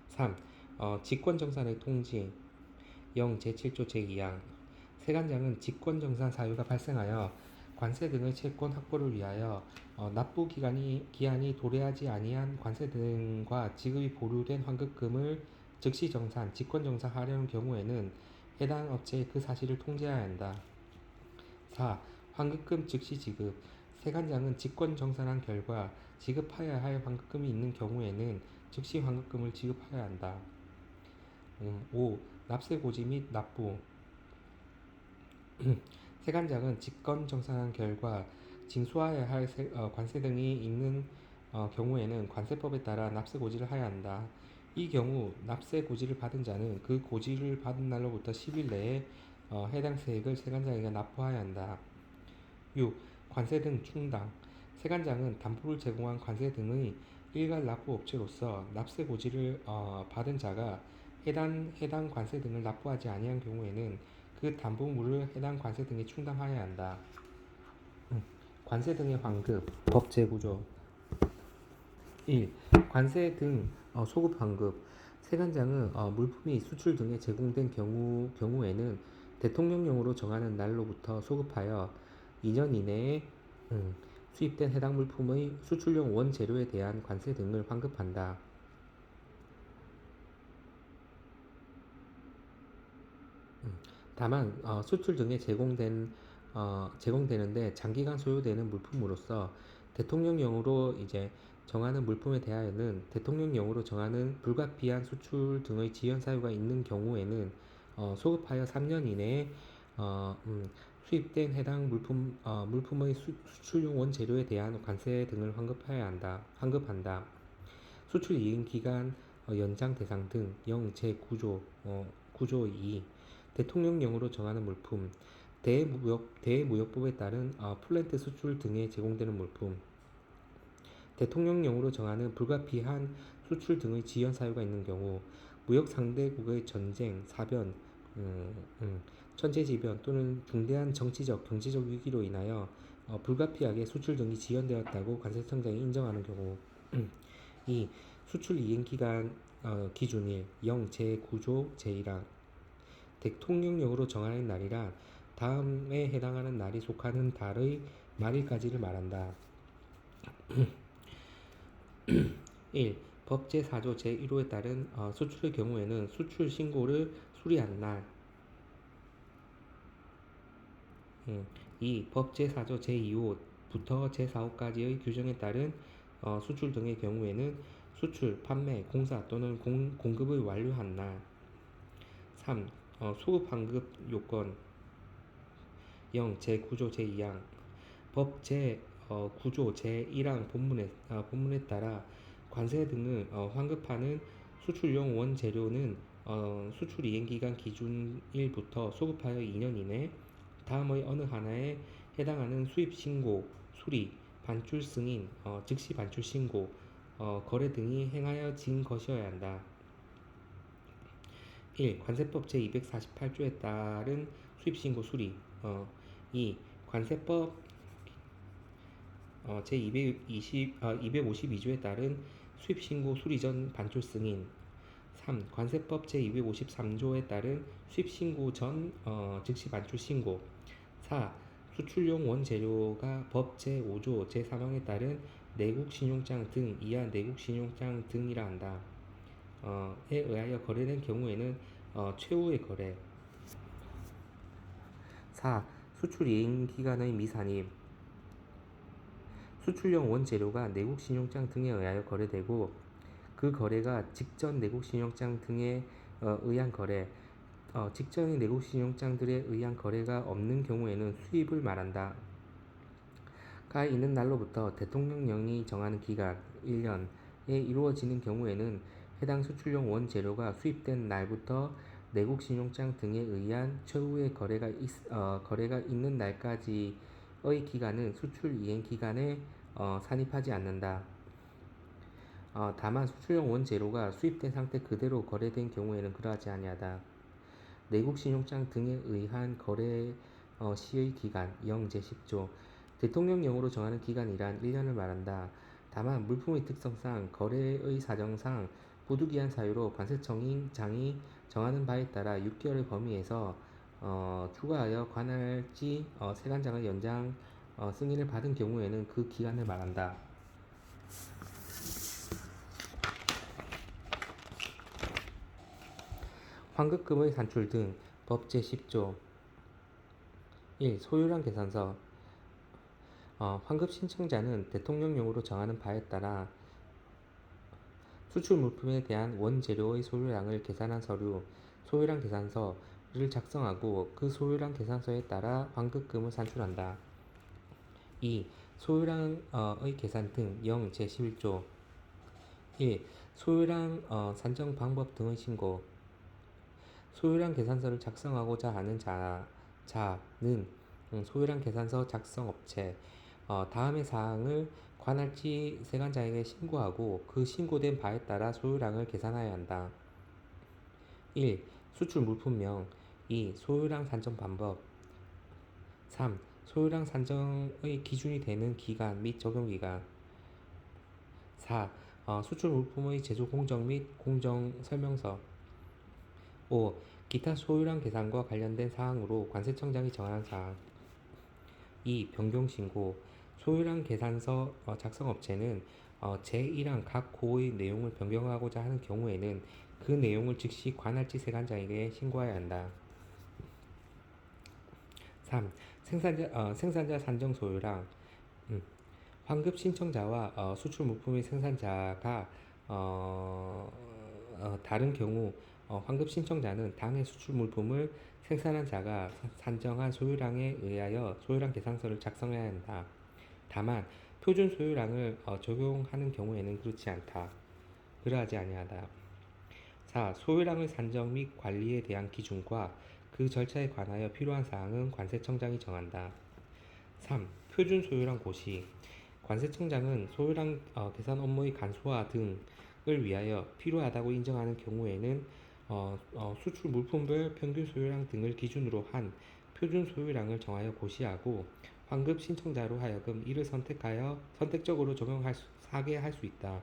3. 직권정산의 통지 0 제7조 제2항 세관장은 직권정산 사유가 발생하여 관세 등의 채권 확보를 위하여 납부 기한이 도래하지 아니한 관세 등과 지급이 보류된 환급금을 즉시 정산, 직권정산하려는 경우에는 해당 업체에 그 사실을 통지해야 한다. 4. 환급금 즉시 지급 세관장은 직권정산한 결과 지급하여야 할 환급금이 있는 경우에는 즉시 환급금을 지급하여야 한다. 5. 납세 고지 및 납부 세관장은 직권정산한 결과 징수하여야 할 관세 등이 있는 경우에는 관세법에 따라 납세 고지를 하여야 한다. 이 경우 납세 고지를 받은 자는 그 고지를 받은 날로부터 10일 내에 해당 세액을 세관장에게 납부하여야 한다. 6. 관세 등 충당 세관장은 담보를 제공한 관세 등의 일괄 납부 업체로서 납세 고지를 받은 자가 해당 관세 등을 납부하지 아니한 경우에는 그 담보물을 해당 관세 등에 충당하여야 한다. 관세 등의 환급 법 제구조 1. 관세 등 소급 환급 세관장은 물품이 수출 등에 제공된 경우에는 대통령령으로 정하는 날로부터 소급하여 2년 이내에 수입된 해당 물품의 수출용 원재료에 대한 관세 등을 환급한다. 다만 수출 등에 제공되는데 장기간 소요되는 물품으로서 대통령령으로 이제 정하는 물품에 대하여는 대통령령으로 정하는 불가피한 수출 등의 지연 사유가 있는 경우에는 소급하여 3년 이내에 수입된 해당 물품의 수출용 원재료에 대한 관세 등을 환급한다. 수출 이행 기간 연장 대상 등 0 제9조 9조 2 대통령령으로 정하는 물품 대무역법에 따른 플랜트 수출 등에 제공되는 물품 대통령령으로 정하는 불가피한 수출 등의 지연 사유가 있는 경우 무역 상대국의 전쟁, 사변, 천재지변 또는 중대한 정치적, 경제적 위기로 인하여 불가피하게 수출 등이 지연되었다고 관세청장이 인정하는 경우 2. 수출 이행기간 기준일 0 제9조 제1항 대통령령으로 정하는 날이란 다음에 해당하는 날이 속하는 달의 말일까지를 말한다. 1. 법 제4조 제1호에 따른 수출의 경우에는 수출 신고를 수리한 날 2. 법 제4조 제2호부터 제4호까지의 규정에 따른 수출 등의 경우에는 수출, 판매, 공사 또는 공급을 완료한 날 3. 소급 환급 요건 0. 제9조 제2항 법 제9조 제1항 본문에 따라 관세 등을 환급하는 수출용 원재료는 수출 이행기간 기준일부터 소급하여 2년 이내 다음의 어느 하나에 해당하는 수입 신고, 수리, 반출 승인, 즉시 반출 신고, 거래 등이 행하여진 것이어야 한다. 1. 관세법 제248조에 따른 수입신고 수리 2. 관세법 제252조에 따른 수입신고 수리 전 반출 승인 3. 관세법 제253조에 따른 수입신고 전 즉시 반출 신고 4. 수출용 원재료가 법 제5조 제3항에 따른 내국 신용장 등 이하 내국 신용장 등이라 한다. 에 의하여 거래된 경우에는 최후의 거래. 4. 수출 이행 기간의 미산입. 수출용 원재료가 내국 신용장 등에 의하여 거래되고 그 거래가 직전 내국 신용장 등에 의한 거래, 직전의 내국 신용장들에 의한 거래가 없는 경우에는 수입을 말한다. 가 있는 날로부터 대통령령이 정하는 기간 1년에 이루어지는 경우에는 해당 수출용 원재료가 수입된 날부터 내국 신용장 등에 의한 최후의 거래가 있는 날까지의 기간은 수출 이행 기간에 산입하지 않는다. 다만 수출용 원재료가 수입된 상태 그대로 거래된 경우에는 그러하지 아니하다. 내국 신용장 등에 의한 거래 시의 기간 0 제10조 대통령령으로 정하는 기간이란 1년을 말한다. 다만 물품의 특성상 거래의 사정상 부득이한 사유로 관세청장이 정하는 바에 따라 6개월의 범위에서 추가하여 관할지 세관장의 연장 승인을 받은 경우에는 그 기간을 말한다. 환급금의 산출 등 법 제10조 1. 소요량 계산서 환급 신청자는 대통령령으로 정하는 바에 따라 수출 물품에 대한 원재료의 소요량을 계산한 서류, 소요량 계산서를 작성하고 그 소요량 계산서에 따라 환급금을 산출한다. 2. 소요량의 계산 등 0 제11조 1. 소요량 산정 방법 등의 신고 소요량 계산서를 작성하고자 하는 자는 소요량 계산서 작성 업체 다음의 사항을 관할지 세관장에게 신고하고 그 신고된 바에 따라 소요량을 계산하여야 한다. 1. 수출 물품명 2. 소요량 산정 방법 3. 소요량 산정의 기준이 되는 기간 및 적용기간 4. 수출 물품의 제조 공정 및 공정 설명서 5. 기타 소요량 계산과 관련된 사항으로 관세청장이 정하는 사항 2. 변경신고 소요량 계산서 작성업체는 제1항 각 호의 내용을 변경하고자 하는 경우에는 그 내용을 즉시 관할지 세관장에게 신고해야 한다. 3. 생산자 산정 소요량 환급 신청자와 수출 물품의 생산자가 다른 경우 환급 신청자는 당해 수출 물품을 생산한 자가 산정한 소요량에 의하여 소요량 계산서를 작성해야 한다. 다만 표준 소요량을 적용하는 경우에는 그렇지 않다. 그러하지 아니하다. 4. 소요량의 산정 및 관리에 대한 기준과 그 절차에 관하여 필요한 사항은 관세청장이 정한다. 3. 표준 소요량 고시 관세청장은 소요량 계산 업무의 간소화 등을 위하여 필요하다고 인정하는 경우에는 수출 물품별 평균 소요량 등을 기준으로 한 표준 소요량을 정하여 고시하고 환급 신청자로 하여금 이를 선택적으로 적용하게 할 수 있다.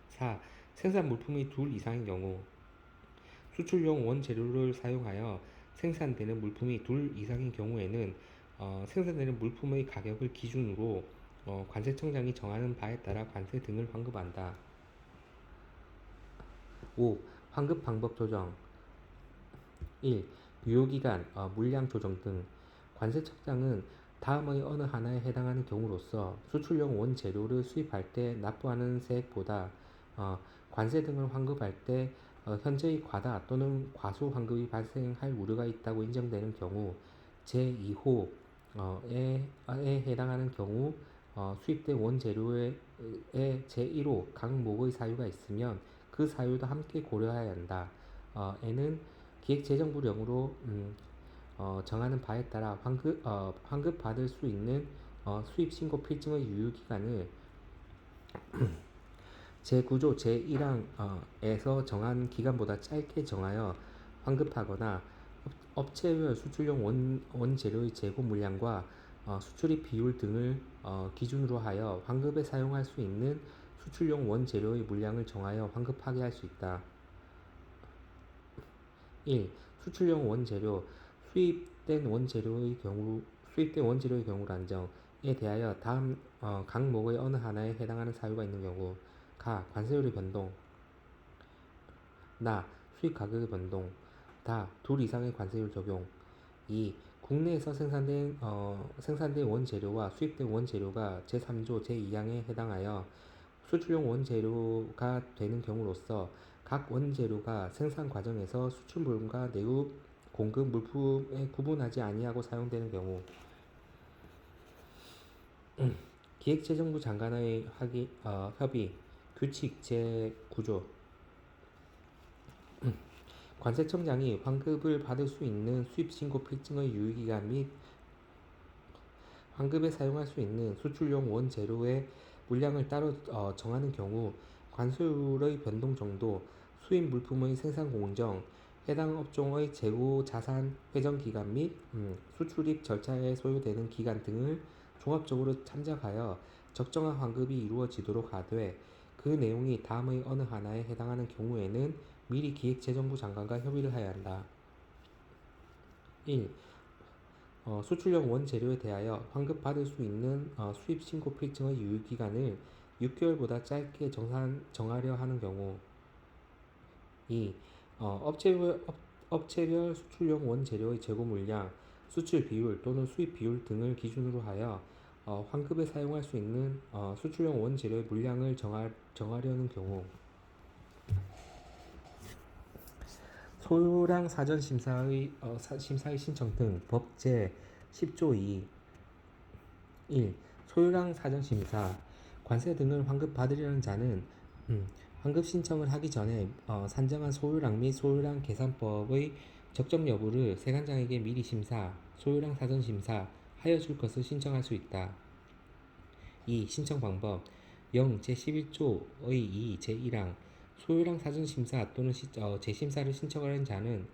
4. 생산 물품이 둘 이상인 경우 수출용 원재료를 사용하여 생산되는 물품이 둘 이상인 경우에는 생산되는 물품의 가격을 기준으로 관세청장이 정하는 바에 따라 관세 등을 환급한다. 5. 환급 방법 조정 1. 유효기간, 물량 조정 등 관세청장은 다음의 어느 하나에 해당하는 경우로서 수출용 원재료를 수입할 때 납부하는 세액보다 관세 등을 환급할 때 현저히 과다 또는 과소 환급이 발생할 우려가 있다고 인정되는 경우 제2호에 해당하는 경우 수입된 원재료의 제1호 각 목의 사유가 있으면 그 사유도 함께 고려해야 한다. 에는 기획재정부령으로 정하는 바에 따라 환급받을 수 있는 수입신고 필증의 유효기간을 제9조 제1항에서 정한 기간보다 짧게 정하여 환급하거나 업체별 수출용 원재료의 재고 물량과 수출입 비율 등을 기준으로 하여 환급에 사용할 수 있는 수출용 원재료의 물량을 정하여 환급하게 할 수 있다. 1. 수출용 원재료 수입된 원재료의 경우 수입된 원재료의 경우란정에 대하여 다음 각목의 어느 하나에 해당하는 사유가 있는 경우 가. 관세율의 변동 나. 수입 가격의 변동 다. 둘 이상의 관세율 적용 2. 국내에서 생산된 원재료와 수입된 원재료가 제3조 제2항에 해당하여 수출용 원재료가 되는 경우로서 각 원재료가 생산 과정에서 수출물과 내후 공급 물품에 구분하지 아니하고 사용되는 경우 기획재정부 장관의 협의 규칙 제9조 관세청장이 환급을 받을 수 있는 수입신고 필증의 유효기간 및 환급에 사용할 수 있는 수출용 원재료의 물량을 따로 정하는 경우 관세율의 변동 정도, 수입 물품의 생산 공정, 해당 업종의 재고 자산 회전 기간 및 수출입 절차에 소요되는 기간 등을 종합적으로 참작하여 적정한 환급이 이루어지도록 하되 그 내용이 다음의 어느 하나에 해당하는 경우에는 미리 기획재정부 장관과 협의를 하여야 한다. 1. 수출용 원재료에 대하여 환급받을 수 있는 수입신고 필증의 유효기간을 6개월보다 짧게 정하려 하는 경우 2. 업체별 수출용 원재료의 재고 물량, 수출 비율 또는 수입 비율 등을 기준으로 하여 환급에 사용할 수 있는 수출용 원재료의 물량을 정하려는 경우 소요량 사전 심사의 신청 등 법 제10조 2 1. 소요량 사전 심사 관세 등을 환급받으려는 자는 환급 신청을 하기 전에 산정한 소요량 및 소요량 계산법의 적정 여부를 세관장에게 미리 심사, 소요량 사전 심사 하여 줄 것을 신청할 수 있다. 2. 신청 방법 0. 제11조의 2 제1항 소요량 사전 심사 또는 재심사를 신청하는 자는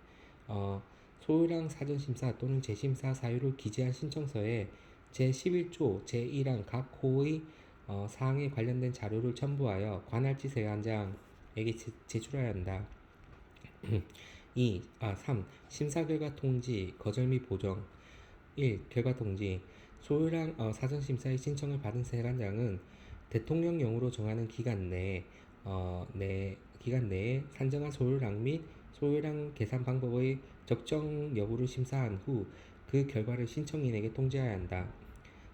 소요량 사전 심사 또는 재심사 사유를 기재한 신청서에 제11조 제1항 각 호의 사항에 관련된 자료를 첨부하여 관할지 세관장에게 제출해야 한다. 3. 심사 결과 통지, 거절 및 보정 1. 결과 통지 소요량 사전 심사의 신청을 받은 세관장은 대통령령으로 정하는 기간 내에 산정한 소요량 및 소요량 계산 방법의 적정 여부를 심사한 후 그 결과를 신청인에게 통지해야 한다.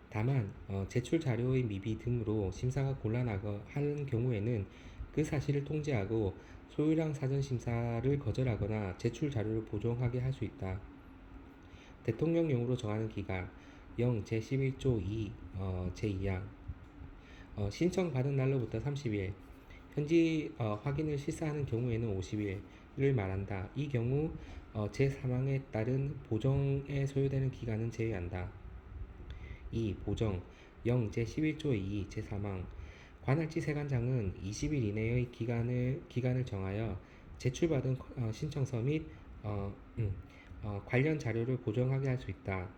다만 제출 자료의 미비 등으로 심사가 곤란하는 경우에는 그 사실을 통지하고 소요량 사전 심사를 거절하거나 제출 자료를 보정하게 할 수 있다. 대통령령으로 정하는 기간 0. 제11조 2 제2항 신청 받은 날로부터 30일 현지 확인을 실시하는 경우에는 50일을 말한다. 이 경우 제3항에 따른 보정에 소요되는 기간은 제외한다. 2. 보정 0. 제11조 2 제3항 관할지 세관장은 20일 이내의 기간을 정하여 제출받은 신청서 및 관련 자료를 보정하게 할 수 있다.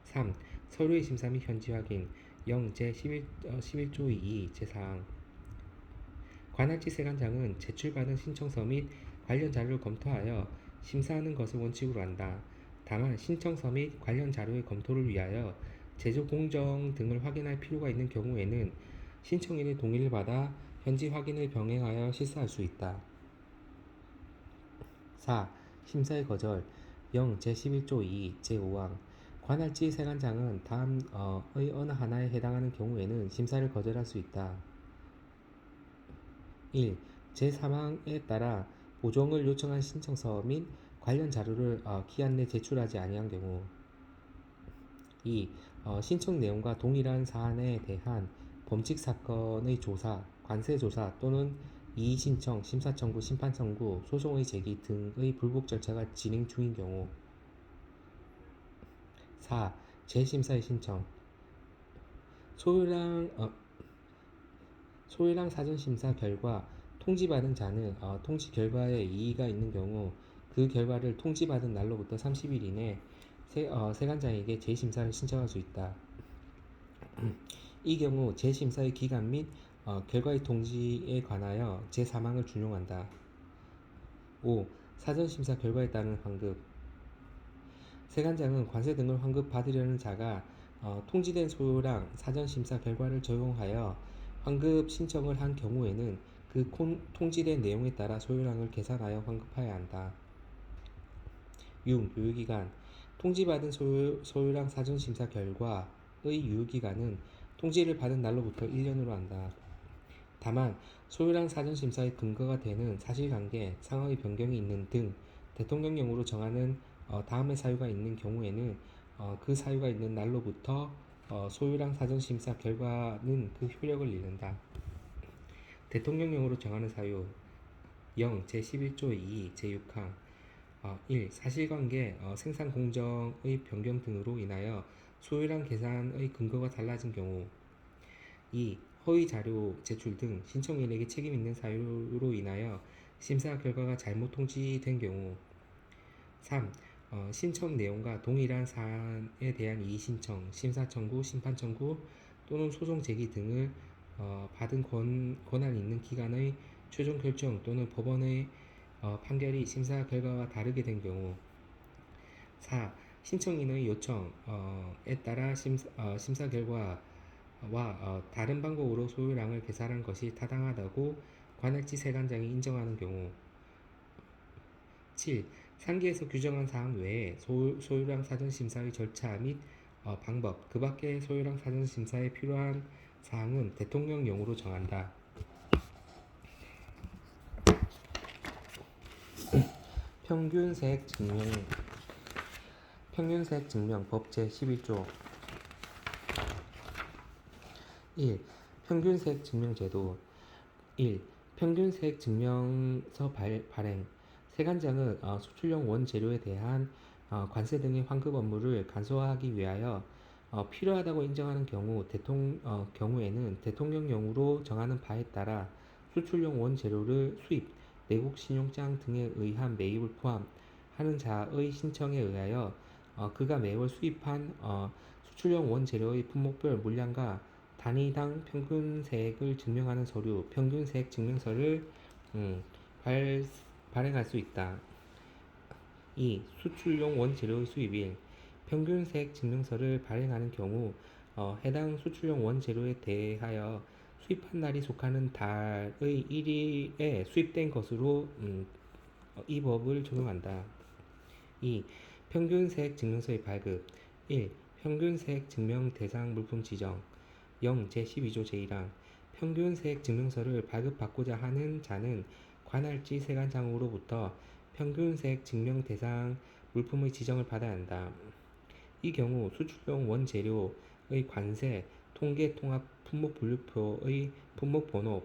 3. 서류의 심사 및 현지 확인 0. 제11조 2 제4항 관할지 세관장은 제출받은 신청서 및 관련 자료를 검토하여 심사하는 것을 원칙으로 한다. 다만 신청서 및 관련 자료의 검토를 위하여 제조 공정 등을 확인할 필요가 있는 경우에는 신청인의 동의를 받아 현지 확인을 병행하여 실시할 수 있다. 4. 심사의 거절 0. 제11조 2 제5항 관할지 세관장은 다음의 어느 하나에 해당하는 경우에는 심사를 거절할 수 있다. 1. 제3항에 따라 보정을 요청한 신청서 및 관련 자료를 기한 내 제출하지 아니한 경우 2. 신청 내용과 동일한 사안에 대한 범칙 사건의 조사, 관세 조사 또는 이의신청, 심사청구, 심판청구, 소송의 제기 등의 불복 절차가 진행 중인 경우 4. 재심사의 신청 소요량 사전심사 결과 통지받은 자는 통지 결과에 이의가 있는 경우 그 결과를 통지받은 날로부터 30일 이내 세관장에게 재심사를 신청할 수 있다. 이 경우 재심사의 기간 및 결과의 통지에 관하여 제3항을 준용한다. 5. 사전심사 결과에 따른 환급 세관장은 관세 등을 환급받으려는 자가 통지된 소요랑 사전심사 결과를 적용하여 환급 신청을 한 경우에는 그 통지된 내용에 따라 소요량을 계산하여 환급해야 한다. 6. 유효기간 통지받은 소요량 사전심사 결과의 유효기간은 통지를 받은 날로부터 1년으로 한다. 다만 소요량 사전심사의 근거가 되는 사실관계, 상황의 변경이 있는 등 대통령령으로 정하는 다음의 사유가 있는 경우에는 그 사유가 있는 날로부터 소요량 사전심사 결과는 그 효력을 잃는다. 대통령령으로 정하는 사유 0. 제11조 2 제6항 1. 사실관계, 생산 공정의 변경 등으로 인하여 소요량 계산의 근거가 달라진 경우 2. 허위 자료 제출 등 신청인에게 책임 있는 사유로 인하여 심사 결과가 잘못 통지된 경우 3. 신청 내용과 동일한 사안에 대한 이의 신청, 심사 청구, 심판 청구 또는 소송 제기 등을 받은 권한 있는 기관의 최종 결정 또는 법원의 판결이 심사 결과와 다르게 된 경우 4. 신청인의 요청에 따라 심사 결과와 다른 방법으로 소요량을 계산한 것이 타당하다고 관할지 세관장이 인정하는 경우 7. 상기에서 규정한 사항 외에 소요량 사전심사의 절차 및 방법, 그 밖의 소요량 사전심사에 필요한 사항은 대통령령으로 정한다. 평균세액 증명 법 제11조 1. 평균세액 증명제도 1. 평균세액 증명서 발행 세관장은 수출용 원재료에 대한 관세 등의 환급 업무를 간소화하기 위하여 필요하다고 인정하는 경우에는 대통령령으로 정하는 바에 따라 수출용 원재료를 수입, 내국 신용장 등에 의한 매입을 포함하는 자의 신청에 의하여 그가 매월 수입한 수출용 원재료의 품목별 물량과 단위당 평균세액을 증명하는 서류, 평균세액 증명서를 발행할 수 있다. 2. 수출용 원재료의 수입일 평균세액 증명서를 발행하는 경우 해당 수출용 원재료에 대하여 수입한 날이 속하는 달의 1일에 수입된 것으로 이 법을 적용한다. 2. 평균세액 증명서의 발급 1. 평균세액 증명 대상 물품 지정 0. 제12조 제1항 평균세액 증명서를 발급받고자 하는 자는 관할지 세관장으로부터 평균세액 증명 대상 물품의 지정을 받아야 한다. 이 경우 수출용 원재료의 관세, 통계 통합 품목분류표의 품목번호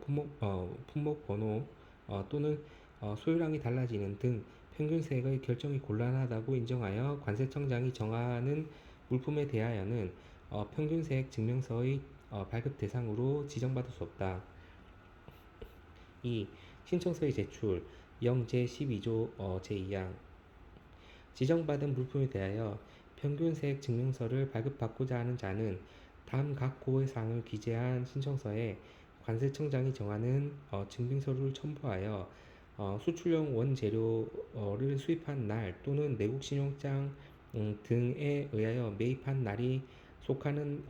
또는 소요량이 달라지는 등 평균세액의 결정이 곤란하다고 인정하여 관세청장이 정하는 물품에 대하여는 평균세액 증명서의 발급 대상으로 지정받을 수 없다. 2. 신청서의 제출 0 제12조 제2항 지정받은 물품에 대하여 평균세액 증명서를 발급받고자 하는 자는 다음 각 고의 사항을 기재한 신청서에 관세청장이 정하는 증빙서류를 첨부하여 수출용 원재료를 수입한 날 또는 내국 신용장 등에 의하여 매입한 날이 속하는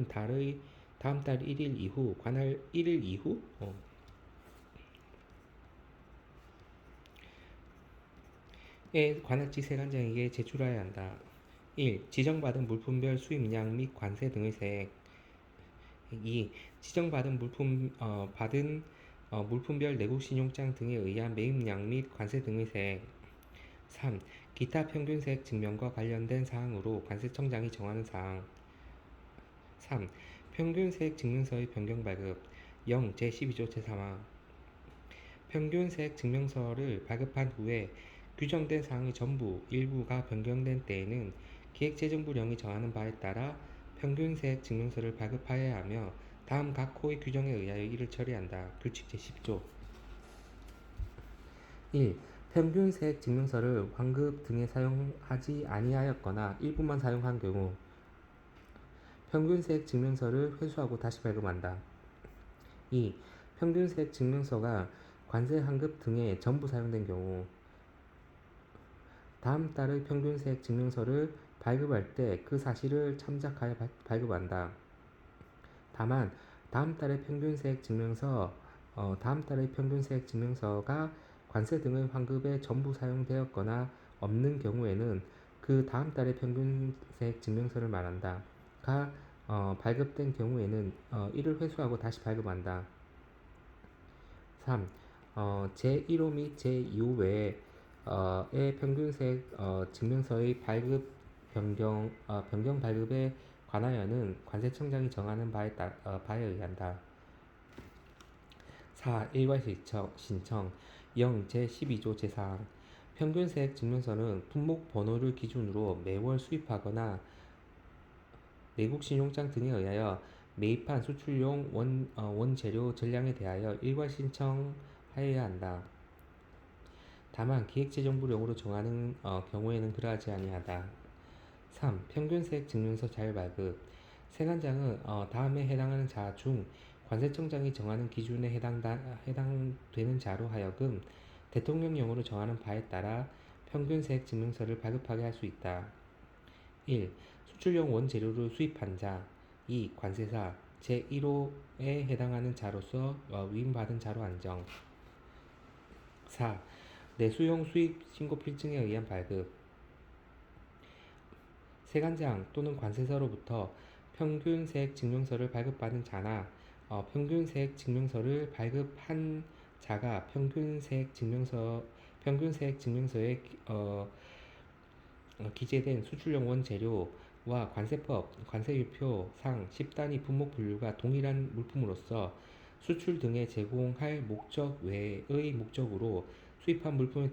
달의 다음 달 1일 이후 관할 1일 이후 에 관할지 세관장에게 제출하여야 한다. 1. 지정받은 물품별 수입량 및 관세 등의 세액 2. 지정받은 물품별 내국 신용장 등에 의한 매입량 및 관세 등의 세액 3. 기타 평균세액 증명과 관련된 사항으로 관세청장이 정하는 사항 3. 평균세액 증명서의 변경 발급 0. 제12조 제3항 평균세액 증명서를 발급한 후에 규정된 사항의 전부, 일부가 변경된 때에는 기획재정부령이 정하는 바에 따라 평균세액 증명서를 발급하여야 하며 다음 각 호의 규정에 의하여 이를 처리한다. 규칙 제10조 1. 평균세액 증명서를 환급 등에 사용하지 아니하였거나 일부만 사용한 경우 평균세액 증명서를 회수하고 다시 발급한다. 2. 평균세액 증명서가 관세 환급 등에 전부 사용된 경우 다음 달의 평균세액 증명서를 발급할 때 그 사실을 참작하여 발급한다. 다만 다음 달의 평균세액 증명서가 관세 등의 환급에 전부 사용되었거나 없는 경우에는 그 다음 달의 평균세액 증명서를 말한다. 발급된 경우에는 이를 회수하고 다시 발급한다. 3. 제1호 및 제2호 외에 의 평균세액 증명서의 변경 발급에 관하여는 관세청장이 정하는 바에 의한다. 4. 일괄 신청 0. 제12조 제4항 평균세액 증명서는 품목 번호를 기준으로 매월 수입하거나 내국 신용장 등에 의하여 매입한 수출용 원재료 전량에 대하여 일괄 신청하여야 한다. 다만 기획재정부령으로 정하는 경우에는 그러하지 아니하다. 3. 평균세액 증명서 자율 발급 세관장은 다음에 해당하는 자 중 관세청장이 정하는 기준에 해당되는 자로 하여금 대통령령으로 정하는 바에 따라 평균세액 증명서를 발급하게 할 수 있다. 1. 수출용 원재료를 수입한 자 2. 관세사 제1호에 해당하는 자로서 위임받은 자로 안정 4. 내수용 수입 신고 필증에 의한 발급 세관장 또는 관세사로부터 평균세액 증명서를 발급받은 자나 평균세액 증명서를 발급한 자가 평균세액 증명서에 기재된 수출용 원재료와 관세법, 관세유표상 10단위 품목 분류가 동일한 물품으로서 수출 등에 제공할 목적 외의 목적으로 수입한 물품에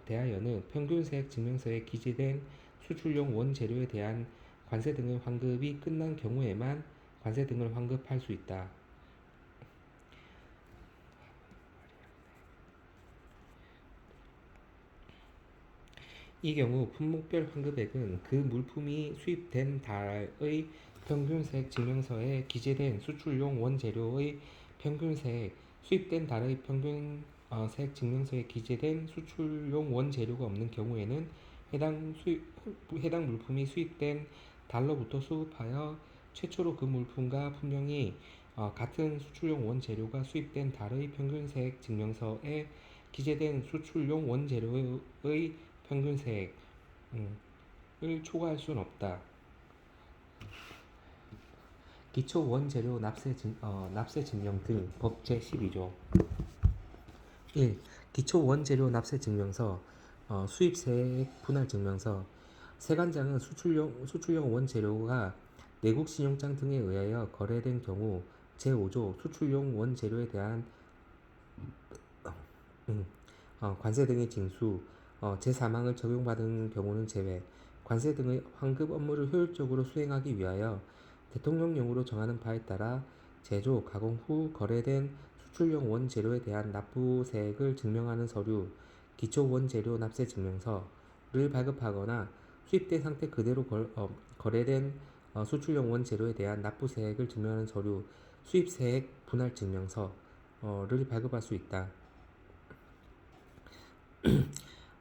대하여는 평균세액 증명서에 기재된 수출용 원재료에 대한 관세 등의 환급이 끝난 경우에만 관세 등을 환급할 수 있다. 이 경우 품목별 환급액은 그 물품이 수입된 달의 평균세액 증명서에 기재된 수출용 원재료의 평균세액, 수입된 달의 평균세액 증명서에 기재된 수출용 원재료가 없는 경우에는 해당 물품이 수입된 달로부터 수급하여 최초로 그 물품과 분명히 같은 수출용 원재료가 수입된 달의 평균세액 증명서에 기재된 수출용 원재료의 평균세액을 초과할 수는 없다. 기초원재료 납세 증명 등 법 제12조 1. 기초원재료 납세 증명서 수입세액 분할 증명서 세관장은 수출용 원재료가 내국 신용장 등에 의하여 거래된 경우 제5조 수출용 원재료에 대한 관세 등의 징수 제3항을 적용받은 경우는 제외 관세 등의 환급 업무를 효율적으로 수행하기 위하여 대통령령으로 정하는 바에 따라 제조, 가공 후 거래된 수출용 원재료에 대한 납부세액을 증명하는 서류 기초원재료 납세 증명서를 발급하거나 수입된 상태 그대로 거래된 수출용 원재료에 대한 납부세액을 증명하는 서류 수입세액 분할 증명서를 발급할 수 있다.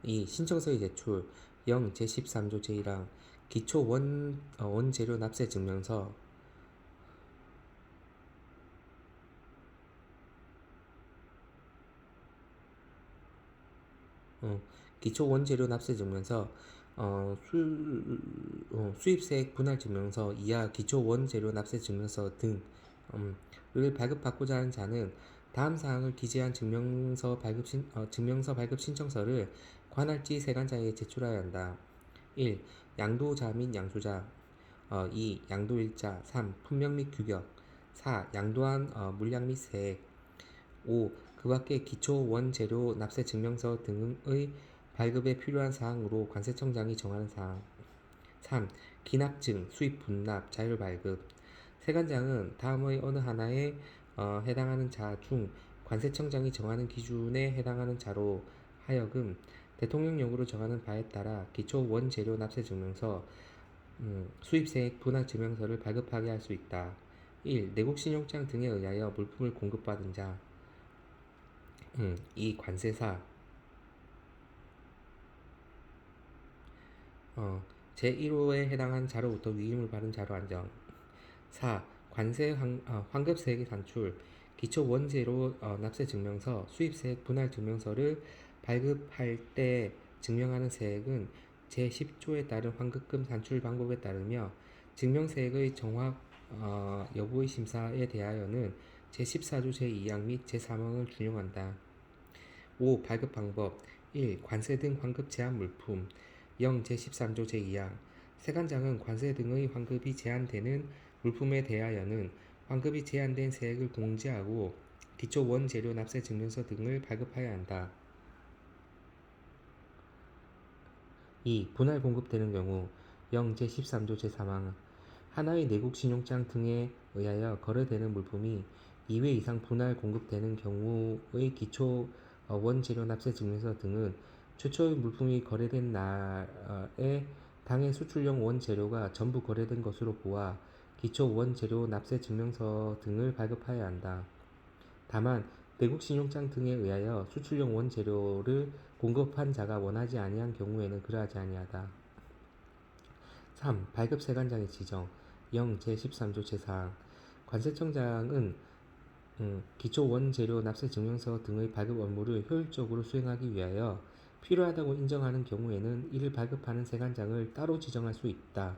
2. 신청서의 제출 0. 제13조 제1항 기초 원재료 납세 증명서 기초 원재료 납세 증명서 수입세액 분할 증명서 이하 기초 원재료 납세 증명서 등을 발급받고자 하는 자는 다음 사항을 기재한 증명서 발급 신청서를 관할지 세관장에게 제출하여야 한다. 1. 양도자 및 양수자 2. 양도일자 3. 품명 및 규격 4. 양도한 물량 및 세액 5. 그 밖의 기초 원재료 납세 증명서 등의 발급에 필요한 사항으로 관세청장이 정하는 사항 3. 기납증, 수입 분납, 자율 발급 세관장은 다음의 어느 하나에 해당하는 자 중 관세청장이 정하는 기준에 해당하는 자로 하여금 대통령령으로 정하는 바에 따라 기초 원재료 납세 증명서 수입세액 분할 증명서를 발급하게 할 수 있다. 1. 내국 신용장 등에 의하여 물품을 공급받은 자 2. 관세사 제1호에 해당하는 자료부터 위임을 받은 자료 안정. 4. 관세 환급세액의 산출, 기초 원재료 납세 증명서, 수입세액 분할 증명서를 발급할 때 증명하는 세액은 제10조에 따른 환급금 산출 방법에 따르며 증명세액의 정확 여부의 심사에 대하여는 제14조 제2항 및 제3항을 준용한다. 5. 발급 방법 1. 관세 등 환급 제한 물품 0. 제13조 제2항 세관장은 관세 등의 환급이 제한되는 물품에 대하여는 환급이 제한된 세액을 공제하고 기초 원재료 납세 증명서 등을 발급하여야 한다. 2. 분할 공급되는 경우 0. 제13조 제3항 하나의 내국 신용장 등에 의하여 거래되는 물품이 2회 이상 분할 공급되는 경우의 기초 원재료 납세 증명서 등은 최초의 물품이 거래된 날에 당해 수출용 원재료가 전부 거래된 것으로 보아 기초 원재료 납세 증명서 등을 발급하여야 한다. 다만 내국 신용장 등에 의하여 수출용 원재료를 공급한 자가 원하지 아니한 경우에는 그러하지 아니하다. 3. 발급 세관장의 지정 0. 제13조 제4항 관세청장은 기초 원재료 납세 증명서 등의 발급 업무를 효율적으로 수행하기 위하여 필요하다고 인정하는 경우에는 이를 발급하는 세관장을 따로 지정할 수 있다.